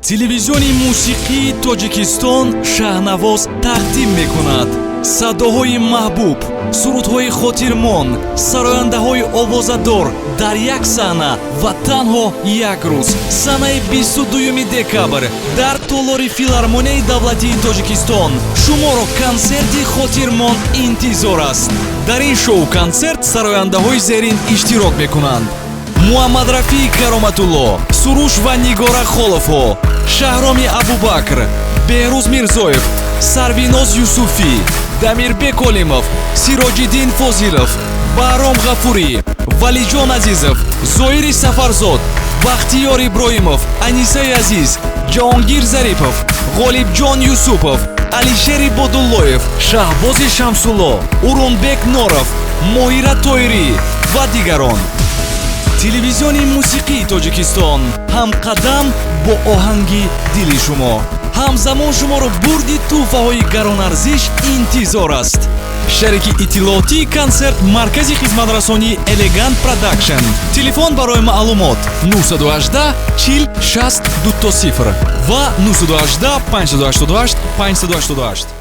телевизиони мусиқии Тоҷикистон шаҳнавоз тақдим мекунад. Садоҳои маҳбуб, сурудҳои хотирмон, сарояндаҳои овозадор дар як саҳна ва танҳо як рӯз. Санаи 22 декабр дар толори филармонияи давлатии Тоҷикистон шуморо консерти хотирмон интизор аст. Дар ин шоу-консерт сарояндаҳои зерин иштирок мекунанд: Муҳаммад Рафии Кароматулло, Суруш ва Нигора Холовҳо, Шаҳроми Абубакр, Беҳрӯз Мирзоев, Сарвиноз Юсуфӣ, Дамирбек Олимов, Сироҷиддин Фозилов, Баҳром Ғафурӣ, Валиҷон Азизов, Зоири Сафарзод, Бахтиёр Иброҳимов, Анисаи Азиз, Ҷаҳонгир Зарипов, Ғолибҷон Юсупов, Алишери Бодуллоев, Шаҳбози Шамсулло, Урунбек Норов, Моҳира Тоирӣ ва дигарон. Телевизиони мусиқии Тоҷикистон ҳамқадам бо оҳанги дили шумо. ҳамзамон шуморо бурди тӯҳфаҳои гаронарзиш интизор аст. шарики иттилоотии консерт маркази хизматрасонии Elegant Production. Телефон барои маълумот 918 40 60 20 ва 918 588 588.